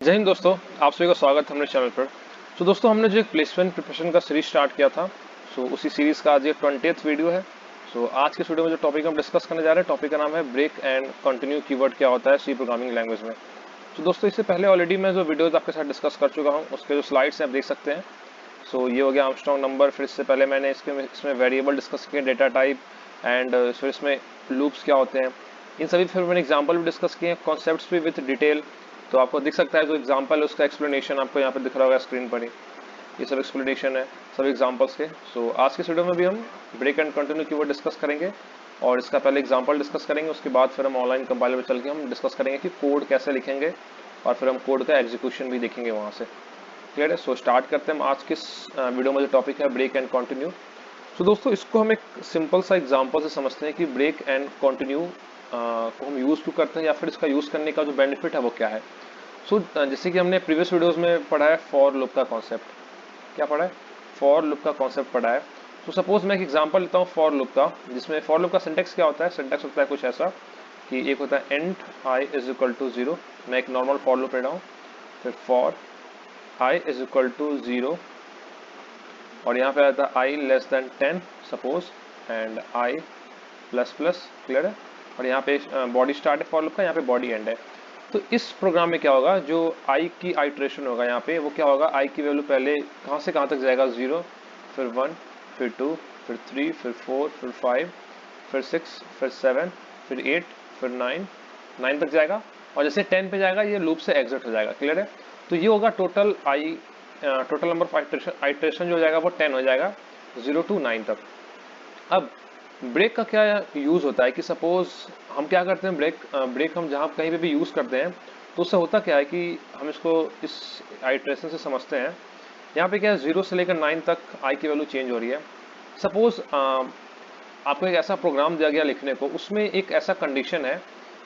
जय हिंद दोस्तों, आप सभी का स्वागत है हमारे चैनल पर। दोस्तों हमने जो एक प्लेसमेंट प्रिपरेशन का सीरीज स्टार्ट किया था, उसी सीरीज का आज ये 20th वीडियो है। आज के वीडियो में जो टॉपिक हम डिस्कस करने जा रहे हैं, टॉपिक का नाम है ब्रेक एंड कंटिन्यू कीवर्ड क्या होता है सी प्रोग्रामिंग लैंग्वेज में। दोस्तों इससे पहले ऑलरेडी मैं जो वीडियोज आपके साथ डिस्कस कर चुका हूँ, उसके जो स्लाइड्स हैं आप देख सकते हैं। ये हो गया आर्मस्ट्रांग नंबर। फिर इससे पहले मैंने इसमें वेरिएबल डिस्कस किए, डेटा टाइप एंड फिर इसमें लूप्स क्या होते हैं, इन सभी फिर मैंने एग्जांपल भी डिस्कस किए, कॉन्सेप्ट्स भी विद डिटेल। तो आपको दिख सकता है जो एग्जांपल है उसका एक्सप्लेनेशन आपको यहाँ पे दिख रहा होगा स्क्रीन पर ही। ये सब एक्सप्लेनेशन है सब एग्जांपल्स के। आज के वीडियो में भी हम break and continue keyword discuss करेंगे और इसका पहले एग्जांपल डिस्कस करेंगे। उसके बाद फिर हम ऑनलाइन कंपाइलर में चल के हम डिस्कस करेंगे कि कोड कैसे लिखेंगे और फिर हम कोड का एग्जीक्यूशन भी देखेंगे वहाँ से। क्लियर है? स्टार्ट करते हैं हम आज के वीडियो में जो टॉपिक है ब्रेक एंड कंटिन्यू। दोस्तों इसको हम एक सिंपल सा एग्जांपल से समझते हैं कि ब्रेक एंड कंटिन्यू को हम यूज़ क्यों करते हैं या फिर इसका यूज़ करने का जो बेनिफिट है वो क्या है। जैसे कि हमने प्रीवियस वीडियोस में पढ़ा है फॉर लूप का कॉन्सेप्ट। क्या पढ़ा है? फॉर लूप का कॉन्सेप्ट पढ़ा है। सपोज मैं एक एग्जांपल लेता हूँ फॉर लूप का, जिसमें फॉर लूप का सिंटेक्स क्या होता है। सिंटेक्स होता है कुछ ऐसा कि एक होता है and i is equal to 0। मैं एक नॉर्मल फॉर लूप ले रहा हूँ। फिर for I is equal to 0 और यहाँ पे आता है I less than 10 suppose and I plus plus. Clear है? और यहाँ पे बॉडी स्टार्ट है फॉर लूप का, यहाँ पे बॉडी एंड है। तो इस प्रोग्राम में क्या होगा, जो आई की आइट्रेशन होगा यहाँ पे वो क्या होगा, आई की वैल्यू पहले कहाँ से कहाँ तक जाएगा, 0 फिर 1 फिर 2 फिर 3 फिर 4 फिर 5 फिर 6 फिर 7 फिर 8 फिर 9 तक जाएगा और जैसे 10 पे जाएगा ये लूप से एग्जिट हो जाएगा। क्लियर है? तो ये होगा total I, total number of iteration जो हो जाएगा वो 10 हो जाएगा 0 to 9 तक। अब ब्रेक का क्या यूज होता है कि सपोज हम क्या करते हैं, ब्रेक हम जहाँ कहीं पे भी यूज करते हैं तो उससे होता क्या है कि हम इसको इस आइट्रेशन से समझते हैं। यहाँ पे क्या है, 0 से लेकर 9 तक आई की वैल्यू चेंज हो रही है। सपोज आपको एक ऐसा प्रोग्राम दिया गया लिखने को, उसमें एक ऐसा कंडीशन है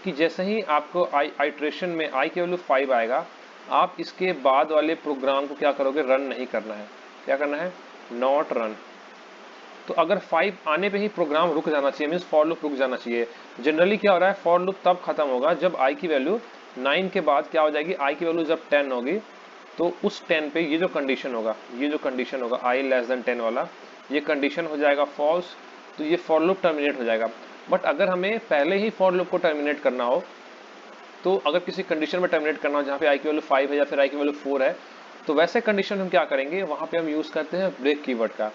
कि जैसे ही आपको आइट्रेशन में आई की वैल्यू 5 आएगा, आप इसके बाद वाले प्रोग्राम को क्या करोगे, रन नहीं करना है। क्या करना है? Not run. तो अगर 5 आने पे ही प्रोग्राम रुक जाना चाहिए, मीन्स फॉर लूप रुक जाना चाहिए। जनरली क्या हो रहा है, फॉर लूप तब खत्म होगा जब आई की वैल्यू 9 के बाद क्या हो जाएगी, आई की वैल्यू जब 10 होगी तो उस 10 पे ये जो कंडीशन होगा, आई लेस देन 10 वाला, ये कंडीशन हो जाएगा फॉल्स। तो ये फॉर लूप टर्मिनेट हो जाएगा। बट अगर हमें पहले ही फॉर लूप को टर्मिनेट करना हो, तो अगर किसी कंडीशन में टर्मिनेट करना हो जहाँ पे आई की वैल्यू 5 है या फिर आई की वैल्यू 4 है, तो वैसे कंडीशन हम क्या करेंगे, वहाँ पे हम यूज़ करते हैं ब्रेक कीवर्ड का।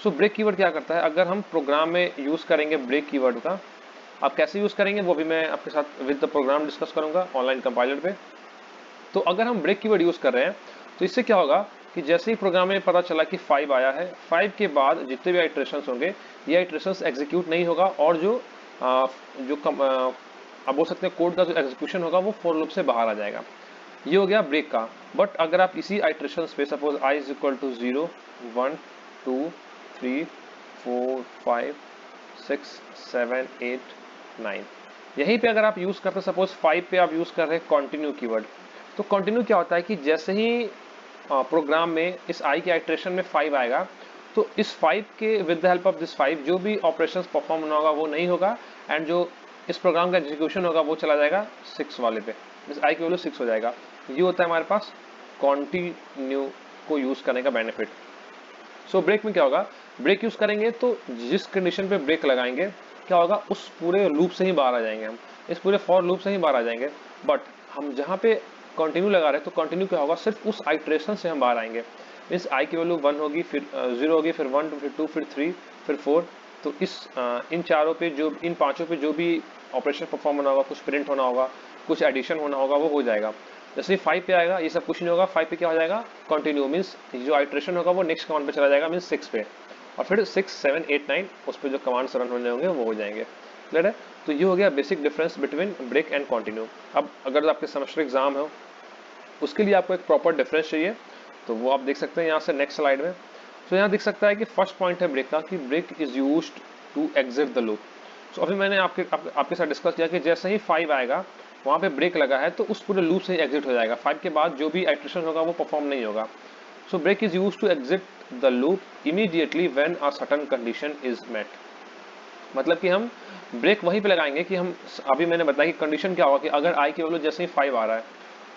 ब्रेक कीवर्ड क्या करता है, अगर हम प्रोग्राम में यूज़ करेंगे ब्रेक कीवर्ड का, आप कैसे यूज़ करेंगे वो भी मैं आपके साथ विद द प्रोग्राम डिस्कस करूंगा ऑनलाइन कंपाइलर पे। तो अगर हम ब्रेक कीवर्ड यूज़ कर रहे हैं तो इससे क्या होगा कि जैसे ही प्रोग्राम में पता चला कि 5 आया है, 5 के बाद जितने भी आइट्रेशंस होंगे ये आइट्रेशंस एग्जीक्यूट नहीं होगा और आप बोल सकते हैं कोड का जो एग्जीक्यूशन होगा वो फॉर लूप से बाहर आ जाएगा। ये हो गया ब्रेक का। बट अगर आप इसी आइट्रेशन पे suppose i is equal to 0 1 2 3 4 5 6 7 8 9, यहीं पे अगर आप यूज करते हैं, सपोज 5 पे आप यूज कर रहे हैं कंटिन्यू कीवर्ड। तो कंटिन्यू क्या होता है कि जैसे ही प्रोग्राम में इस आई के आइट्रेशन में 5 आएगा, तो इस 5 के with the help of this 5 जो भी ऑपरेशंस परफॉर्म होना होगा वो नहीं होगा एंड जो इस प्रोग्राम का एग्जीक्यूशन होगा वो चला जाएगा 6 वाले पे, इस आई की वैल्यू 6 हो जाएगा। ये होता है हमारे पास कॉन्टिन्यू को यूज करने का बेनिफिट। ब्रेक में क्या होगा, ब्रेक यूज करेंगे तो जिस कंडीशन पे ब्रेक लगाएंगे क्या होगा, उस पूरे लूप से ही बाहर आ जाएंगे हम, इस पूरे फॉर लूप से ही बाहर आ जाएंगे। बट हम जहाँ पे कंटिन्यू लगा रहे हैं तो कंटिन्यू क्या होगा, सिर्फ उस आइट्रेशन से हम बाहर आएंगे। मीन्स आई की वैल्यू 1 होगी, फिर 0 होगी, फिर 1 फिर 2 फिर 3 फिर 4। तो इन चारों पे जो, इन पांचों पे जो भी ऑपरेशन परफॉर्म होना होगा, कुछ प्रिंट होना होगा, कुछ एडिशन होना होगा, वो हो जाएगा। जैसे 5 पे आएगा ये सब कुछ नहीं होगा, 5 पे क्या हो जाएगा, कंटिन्यू। मीन्स जो आइट्रेशन होगा वो नेक्स्ट कमांड पे चला जाएगा, मीन्स 6 पे, और फिर 6 7 8 9 उस पर जो कमांड्स रन होने होंगे वो हो जाएंगे। क्लियर है? तो ये हो गया basic difference between break and continue. अब अगर आपके सेमेस्टर एग्जाम हो उसके लिए आपको एक प्रॉपर डिफरेंस चाहिए, तो वो आप देख सकते हैं यहाँ से नेक्स्ट स्लाइड में। यहाँ दिख सकता है कि फर्स्ट पॉइंट है ब्रेक का कि break is used to exit the loop. अभी मैंने आपके साथ डिस्कस किया कि जैसे ही 5 आएगा वहाँ पे ब्रेक लगा है तो उस पूरे लूप से ही एग्जिट हो जाएगा। 5 के बाद जो भी आइट्रेशन होगा वो परफॉर्म नहीं होगा। Break is used to exit the loop immediately when a certain condition is met. मतलब कि हम ब्रेक वहीं पे लगाएंगे कि हम, अभी मैंने बताया कि कंडीशन क्या होगा कि अगर आई की वैल्यू जैसे ही 5 आ रहा है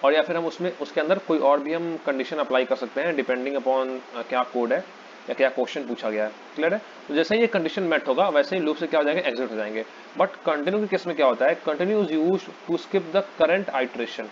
और या फिर हम उसमें उसके अंदर कोई और भी हम कंडीशन अप्लाई कर सकते हैं डिपेंडिंग अपॉन क्या कोड है या क्या क्वेश्चन पूछा गया है। क्लियर है? तो जैसे ही ये कंडीशन मेट होगा वैसे ही लूप से क्या हो जाएंगे, एग्जिट हो जाएंगे। बट कंटिन्यू के केस में क्या होता है, continue is used to skip the current iteration.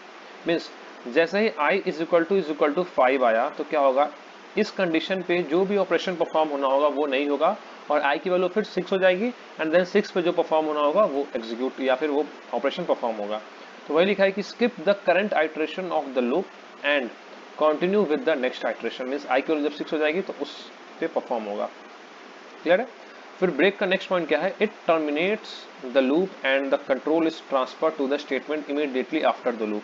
Means जैसे ही i इज इक्वल टू 5 आया तो क्या होगा, इस कंडीशन पे जो भी ऑपरेशन परफॉर्म होना होगा वो नहीं होगा और i की वैल्यू फिर 6 हो जाएगी एंड देन 6 पे जो परफॉर्म होना होगा वो एग्जीक्यूट या फिर वो ऑपरेशन परफॉर्म होगा। तो वही लिखा है कि skip the current iteration of the loop and continue with the next iteration. Means i की वैल्यू जब 6 हो जाएगी तो उस पे परफॉर्म होगा। क्लियर है? फिर ब्रेक का नेक्स्ट पॉइंट क्या है, it terminates the loop and the control is transfer to the statement immediately after the loop.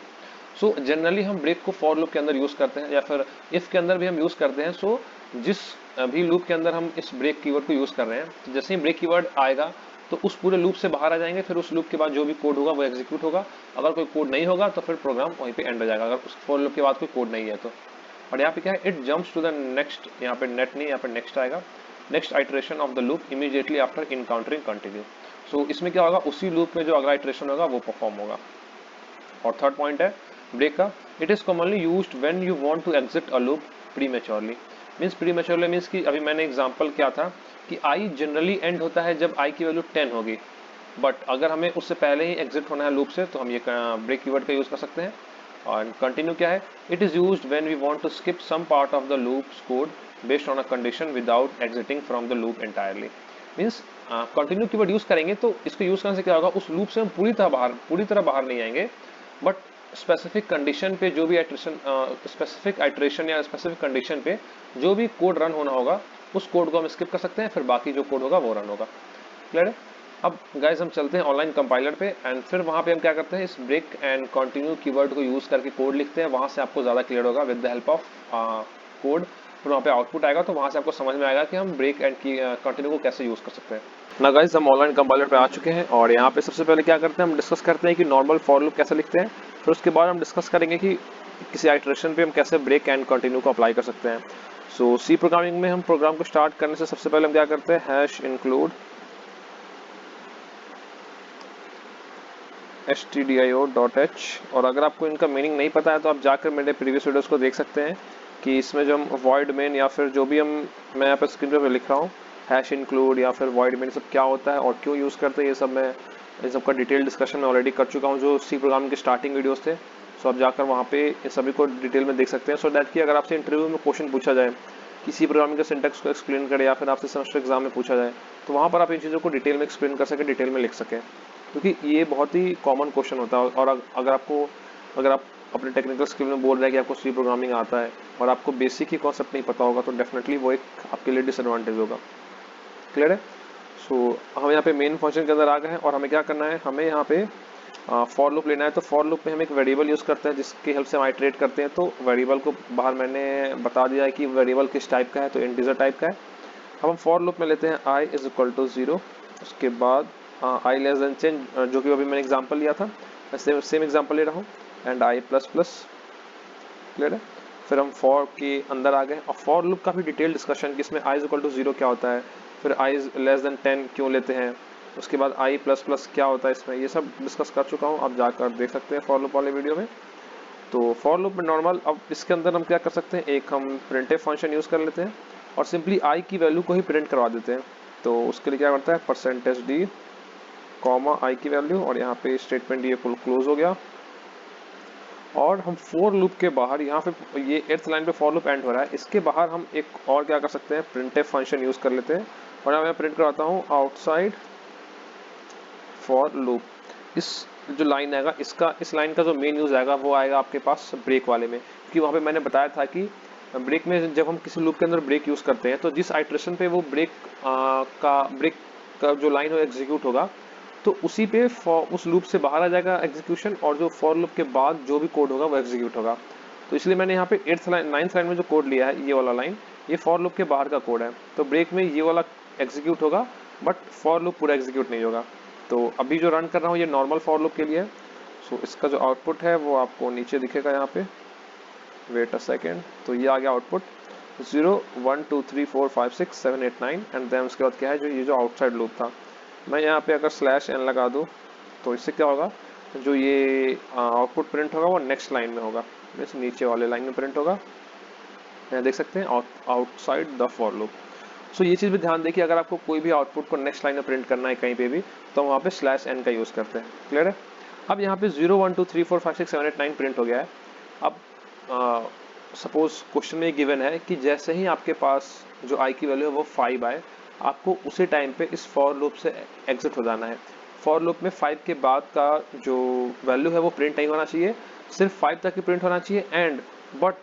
So generally हम ब्रेक को फॉर लूप के अंदर यूज करते हैं या फिर इफ के अंदर भी हम यूज करते हैं। सो जिस भी लूप के अंदर हम इस ब्रेक कीवर्ड को यूज कर रहे हैं, तो जैसे ही ब्रेक कीवर्ड आएगा तो उस पूरे लूप से बाहर आ जाएंगे, फिर उस लूप के बाद जो भी कोड होगा वो एग्जीक्यूट होगा। अगर कोई कोड नहीं होगा तो फिर प्रोग्राम वहीं पे एंड हो जाएगा, अगर उस फॉर लूप के बाद कोई कोड नहीं है तो। और यहाँ पे क्या है, it jumps to the next, यहाँ पे नेट नहीं, यहाँ पे नेक्स्ट आएगा, next iteration of the loop immediately after encountering continue. So इसमें क्या होगा, उसी लूप में जो अगला आइट्रेशन होगा वो परफॉर्म होगा। और थर्ड पॉइंट है ब्रेक का, it is commonly used when you want to exit a loop prematurely. Means prematurely means कि अभी मैंने एग्जांपल क्या था कि आई जनरली एंड होता है जब आई की वैल्यू 10 होगी, बट अगर हमें उससे पहले ही एग्जिट होना है लूप से तो हम ये ब्रेक कीवर्ड का यूज कर सकते हैं। और कंटिन्यू क्या है, it is used when we want to skip some part of the loops code based on a condition without exiting from the loop entirely. Means continue keyword use करेंगे तो इसको यूज करने से क्या होगा, उस लूप से हम पूरी तरह बाहर नहीं आएंगे, बट स्पेसिफिक कंडीशन पे जो भी आइट्रेशन, स्पेसिफिक आइट्रेशन या स्पेसिफिक कंडीशन पे जो भी कोड रन होना होगा उस कोड को हम स्किप कर सकते हैं, फिर बाकी जो कोड होगा वो रन होगा। क्लियर है? अब गाइस हम चलते हैं ऑनलाइन कंपाइलर पे एंड फिर वहां पे हम क्या करते हैं, इस ब्रेक एंड कंटिन्यू कीवर्ड को यूज करके कोड लिखते हैं। वहां से आपको ज्यादा क्लियर होगा with the help of code. फिर वहाँ पे आउटपुट आएगा तो वहां से आपको समझ में आएगा कि हम ब्रेक एंड कंटिन्यू को कैसे यूज कर सकते हैं ना। गाइस हम ऑनलाइन कंपाइलर पे आ चुके हैं और यहाँ पे सबसे पहले क्या करते हैं, हम डिस्कस करते हैं कि नॉर्मल फॉर लूप कैसे लिखते हैं। फिर उसके बाद हम डिस्कस करेंगे कि किसी आइट्रेशन पे हम कैसे ब्रेक एंड कंटिन्यू को अप्लाई कर सकते हैं। सो सी प्रोग्रामिंग में हम प्रोग्राम को स्टार्ट करने से सबसे पहले हम क्या करते हैं, हैश इंक्लूड stdio.h। और अगर आपको इनका मीनिंग नहीं पता है तो आप जाकर मेरे प्रीवियस वीडियोस को देख सकते हैं कि इसमें जो हम वॉइड मेन या फिर जो भी मैं यहाँ पर स्क्रीन पे लिख रहा हूँ हैश इंक्लूड या फिर वॉइड मेन सब क्या होता है और क्यों यूज़ करते हैं, ये सब मैं इन सब का डिटेल डिस्कशन मैं ऑलरेडी कर चुका हूँ जो सी प्रोग्रामिंग के स्टार्टिंग वीडियोस थे। सो आप जाकर वहाँ पे इन सभी को डिटेल में देख सकते हैं, सो दैट कि अगर आपसे इंटरव्यू में क्वेश्चन पूछा जाए कि सी प्रोग्रामिंग के सिंटैक्स को एक्सप्लेन करे या फिर आपसे सेमेस्टर एग्जाम में पूछा जाए तो वहाँ पर आप इन चीज़ों को डिटेल में एक्सप्लेन कर सकें, डिटेल में लिख सकें, क्योंकि ये बहुत ही कॉमन क्वेश्चन होता है। और अगर आप अपने टेक्निकल स्किल में बोल रहे हैं कि आपको सी प्रोग्रामिंग आता है और आपको बेसिक ही कॉन्सेप्ट नहीं पता होगा तो डेफिनेटली वो एक आपके लिए डिसएडवांटेज होगा। क्लियर है? सो हम यहाँ पे मेन फंक्शन के अंदर आ गए हैं और हमें क्या करना है, हमें यहाँ पे फॉर लूप लेना है। तो फॉर लूप में हम एक वेरिएबल यूज़ करते हैं जिसकी हेल्प से हम आइटरेट करते हैं। तो वेरिएबल को बाहर मैंने बता दिया है कि वेरिएबल किस टाइप का है, तो इंटीजर टाइप का है। अब हम फॉर लूप में लेते हैं i इज इक्वल टू 0, उसके बाद i लेस देन चेंज जो कि अभी मैंने एग्जांपल लिया था, मैं सेम एग्जांपल ले रहा हूँ, and i plus plus. Clear है? फिर हम फॉर के अंदर आ गए और फॉर लूप का भी डिटेल डिस्कशन कि इसमें i इज इक्वल टू 0 क्या होता है, फिर i लेस देन 10 क्यों लेते हैं, उसके बाद i प्लस प्लस क्या होता है इसमें, ये सब डिस्कस कर चुका हूँ, आप जाकर देख सकते हैं फॉर लूप वाले वीडियो में। तो फॉर लूप में नॉर्मल, अब इसके अंदर हम क्या कर सकते हैं, एक हम प्रिंटफ फंक्शन यूज़ कर लेते हैं और सिंपली i की वैल्यू को ही प्रिंट करवा देते हैं। तो उसके लिए क्या करता है, %d कॉमा i की वैल्यू, और यहाँ पे स्टेटमेंट ये फुल क्लोज हो गया। और हम फॉर लूप के बाहर यहाँ पे ये 8th लाइन पे फॉर लूप एंड हो रहा है, इसके बाहर हम एक और क्या कर सकते हैं, प्रिंटफ फंक्शन यूज़ कर लेते हैं और यहाँ मैं प्रिंट करवाता हूँ आउटसाइड फॉर लूप। इस जो लाइन आएगा इसका, इस लाइन का जो मेन यूज आएगा वो आएगा आपके पास ब्रेक वाले में, क्योंकि वहाँ पे मैंने बताया था कि ब्रेक में जब हम किसी लूप के अंदर ब्रेक यूज करते हैं तो जिस आइट्रेशन पे वो ब्रेक का जो लाइन हो एग्जीक्यूट होगा तो उसी पे उस लूप से बाहर आ जाएगा एग्जीक्यूशन, और जो फॉर लूप के बाद जो भी कोड होगा वो एग्जीक्यूट होगा। तो इसलिए मैंने यहाँ पे 9th लाइन में जो कोड लिया है, ये वाला लाइन, ये फॉर लूप के बाहर का कोड है। तो ब्रेक में ये वाला एग्जीक्यूट होगा बट फॉर लूप पूरा एग्जीक्यूट नहीं होगा। तो अभी जो रन कर रहा हूँ ये नॉर्मल फॉर लूप के लिए है। सो इसका जो आउटपुट है वो आपको नीचे दिखेगा यहाँ पे, वेट अ सेकेंड। तो ये आ गया आउटपुट 0 1 2 3 4 5 6 7 8 9 एंड देन उसके बाद क्या है, जो ये जो आउटसाइड लूप था, मैं यहाँ पे अगर /n लगा दूँ तो इससे क्या होगा, जो ये आउटपुट प्रिंट होगा वो नेक्स्ट लाइन में होगा, मीन्स नीचे वाले लाइन में प्रिंट होगा। यहाँ देख सकते हैं आउटसाइड द फॉर लूप। सो ये चीज़ भी ध्यान देखिए, अगर आपको कोई भी आउटपुट को नेक्स्ट लाइन में प्रिंट करना है कहीं पे भी, तो वहाँ पे /n का यूज़ करते हैं। क्लियर है? अब यहाँ पे 0 1 2 3 4 5 6 7 8 9 प्रिंट हो गया है। अब सपोज क्वेश्चन में गिवन है कि जैसे ही आपके पास जो i की वैल्यू है वो 5 आए, आपको उसी टाइम पे इस फॉर लूप से एग्जिट हो जाना है। फॉर लूप में 5 के बाद का जो वैल्यू है वो प्रिंट नहीं होना चाहिए, सिर्फ 5 तक ही प्रिंट होना चाहिए। एंड बट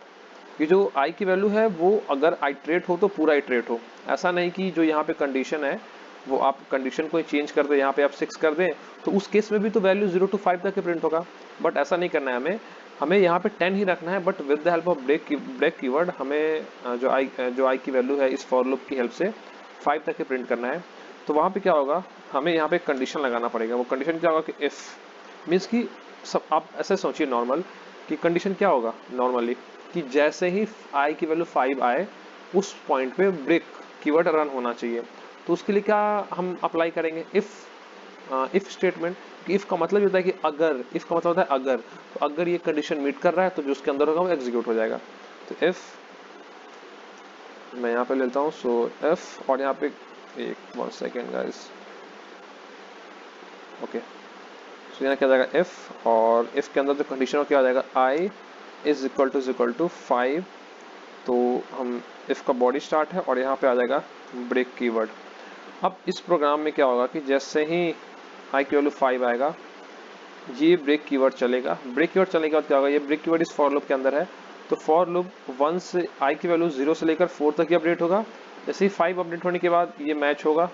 ये जो i की वैल्यू है वो अगर आइट्रेट हो तो पूरा आइट्रेट हो, ऐसा नहीं कि जो यहाँ पे कंडीशन है वो आप कंडीशन को चेंज कर दे, यहाँ पे आप 6 कर दें, तो उस केस में भी तो वैल्यू 0 to 5 तक ही प्रिंट होगा। बट ऐसा नहीं करना है हमें यहाँ पे 10 ही रखना है, but with the help of break keyword हमें जो i की वैल्यू है इस फॉर लूप की हेल्प से 5 तक ही प्रिंट करना है। तो वहाँ पे क्या होगा, हमें यहाँ पे एक कंडीशन लगाना पड़ेगा। वो कंडीशन क्या होगा कि इफ मीन्स कि सब आप ऐसे सोचिए नॉर्मल कि कंडीशन क्या होगा नॉर्मली कि जैसे ही i की वैल्यू 5 आए उस पॉइंट पे ब्रेक कीवर्ड रन होना चाहिए। तो उसके लिए क्या हम अप्लाई करेंगे, इफ स्टेटमेंट। इफ का मतलब होता है कि अगर, इफ का मतलब होता है अगर, तो अगर ये कंडीशन मीट कर रहा है तो जो उसके अंदर होगा वो एग्जीक्यूट हो जाएगा। तो इफ मैं यहाँ पे लेता हूँ, सो इफ, और यहाँ पे एक 1 सेकेंड गाइस, ओके। सो यहाँ क्या आ जाएगा इफ, और इफ के अंदर जो कंडीशन हो क्या आ जाएगा, i इज इक्वल टू 5। तो हम इफ का बॉडी स्टार्ट है और यहाँ पे आ जाएगा ब्रेक कीवर्ड। अब इस प्रोग्राम में क्या होगा कि जैसे ही i की वैल्यू 5 आएगा ये ब्रेक कीवर्ड चलेगा। ब्रेक कीवर्ड चलने के बाद क्या होगा, ये ब्रेक कीवर्ड इस फॉर लूप के अंदर है, तो फॉर लूप 1 से i की वैल्यू 0 से लेकर 4 तक ही अपडेट होगा। जैसे ही 5 अपडेट होने के बाद ये मैच होगा,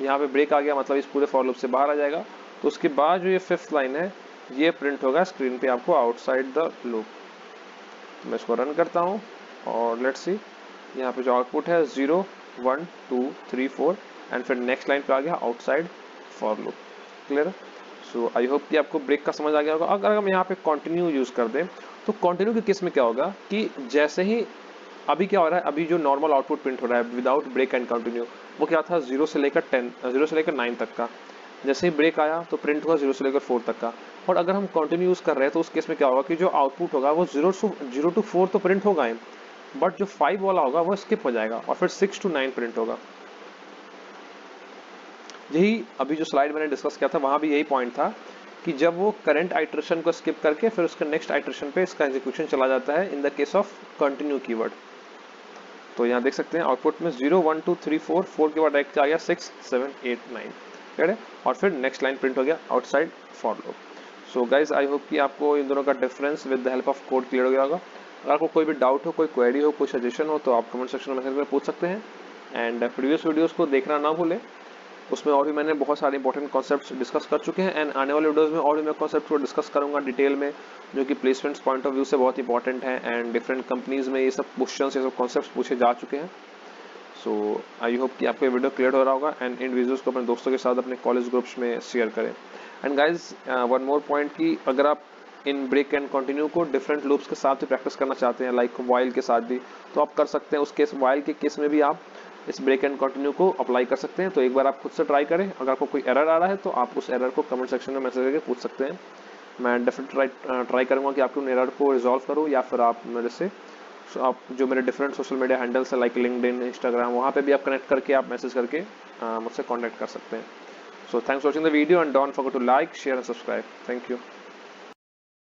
यहाँ पे ब्रेक आ गया मतलब इस पूरे फॉर लूप से बाहर आ जाएगा। तो उसके बाद जो ये 5th लाइन है ये प्रिंट होगा स्क्रीन पे आपको आउटसाइड द लूप। तो मैं इसको रन करता हूँ और लेट्स सी, यहाँ पे जो आउटपुट है 0 1 2 3 4 एंड फिर नेक्स्ट लाइन पे आ गया outside for loop. Clear? So I hope कि आपको ब्रेक का समझ आ गया होगा। अगर हम यहाँ पे कंटिन्यू यूज कर दें तो कंटिन्यू के केस में क्या होगा कि जैसे ही अभी क्या हो रहा है, अभी जो नॉर्मल आउटपुट प्रिंट हो रहा है विदाउट ब्रेक एंड कंटिन्यू, वो क्या था 0 से लेकर 9 तक का। जैसे ही ब्रेक आया तो प्रिंट हुआ 0 से लेकर 4 तक का। और अगर हम कंटिन्यू यूज कर रहे हैं तो उस केस में क्या होगा कि जो आउटपुट होगा वो 0 to 4 तो प्रिंट होगा ही, बट जो 5 वाला होगा वो स्किप हो जाएगा और फिर 6 to 9 प्रिंट होगा। यही अभी जो स्लाइड मैंने डिस्कस किया था वहां भी यही पॉइंट था कि जब वो करंट आइट्रेशन को स्किप करके फिर उसके नेक्स्ट आइट्रेशन पे इसका एग्जीक्यूशन चला जाता है in the case of continue keyword. तो यहाँ देख सकते हैं आउटपुट में 0 1 2 3 4 4 के बाद डायरेक्ट आ गया 6 7 8 9, ठीक है, और फिर नेक्स्ट लाइन प्रिंट हो गया outside for loop. So guys I hope कि आपको इन दोनों का difference with the help of code clear हो गया होगा। अगर आपको कोई भी डाउट हो, कोई क्वेरी हो, कोई सजेशन हो तो आप कमेंट सेक्शन में मैसेज कर पूछ सकते हैं। एंड प्रीवियस वीडियोस को देखना ना भूलें, उसमें और भी मैंने बहुत सारे इंपॉर्टेंट कॉन्सेप्ट्स डिस्कस कर चुके हैं। एंड आने वाले वीडियोस में और भी मैं कॉन्सेप्ट को डिस्कस करूंगा डिटेल में, जो कि प्लेसमेंट्स पॉइंट ऑफ व्यू से बहुत इंपॉर्टेंट है। एंड डिफरेंट कंपनीज में ये सब क्वेश्चंस, ये सब कॉन्सेप्ट्स पूछे जा चुके हैं। सो आई होप कि आपको ये वीडियो क्लियर हो रहा होगा एंड इन वीडियोस को अपने दोस्तों के साथ अपने कॉलेज ग्रुप्स में शेयर करें। And guys one more point कि अगर आप इन ब्रेक एंड कंटिन्यू को डिफरेंट लूप्स के साथ भी प्रैक्टिस करना चाहते हैं, लाइक वाइल के साथ भी, तो आप कर सकते हैं। उस केस वाइल के केस में भी आप इस ब्रेक एंड कंटिन्यू को अप्लाई कर सकते हैं। तो एक बार आप खुद से ट्राई करें। अगर आपको कोई एरर आ रहा है तो आप उस एरर को कमेंट सेक्शन में मैसेज करके पूछ सकते हैं। मैं डेफिनेटली ट्राई करूंगा कि आपके उन एरर को रिजॉल्व करूँ, या फिर आप मेरे से आप जो मेरे डिफरेंट सोशल मीडिया हैंडल्स है लाइक लिंक्डइन, इंस्टाग्राम, वहाँ पे भी आप कनेक्ट करके आप मैसेज करके मुझसे कॉन्टैक्ट कर सकते हैं। So thanks for watching the video and don't forget to like, share and subscribe. Thank you.